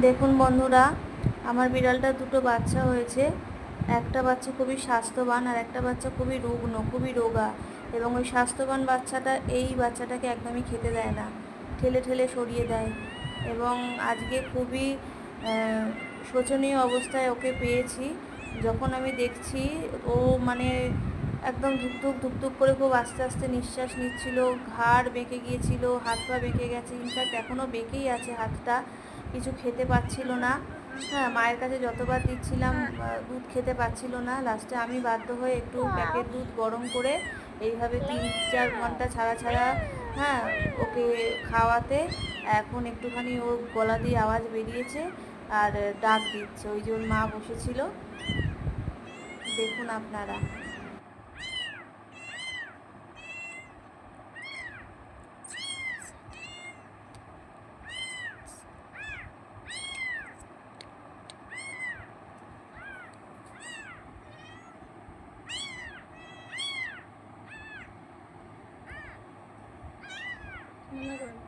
দেখুন বন্ধুরা, আমার বিড়ালটা দুটো বাচ্চা হয়েছে। একটা বাচ্চা খুবই স্বাস্থ্যবান আর একটা বাচ্চা খুবই রুগ্ন, খুবই রোগা। এবং ওই স্বাস্থ্যবান বাচ্চাটা এই বাচ্চাটাকে একদমই খেতে দেয় না, ঠেলে ঠেলে সরিয়ে দেয়। এবং আজকে খুবই শোচনীয় অবস্থায় ওকে পেয়েছি। যখন আমি দেখছি ও মানে একদম ধুকধুক ধুকধুক করে খুব আস্তে আস্তে নিঃশ্বাস নিচ্ছিল, ঘাড় বেঁকে গিয়েছিল, হাত পা বেঁকে গেছে, ইনফ্যাক্ট এখনও বেঁকেই আছে হাতটা। কিছু খেতে পাচ্ছিল না। হ্যাঁ, মায়ের কাছে যতবার দিচ্ছিলাম দুধ খেতে পাচ্ছিল না। লাস্টে আমি বাধ্য হয়ে একটু প্যাকেট দুধ গরম করে এইভাবে 3-4 ঘন্টা ছাড়া ছাড়া, হ্যাঁ, ওকে খাওয়াতে এখন একটুখানি ওর গলা দিয়ে আওয়াজ বেরিয়েছে আর ডাক দিচ্ছে। ওই যে ওর মা বসেছিল, দেখুন আপনারা। মনে করেন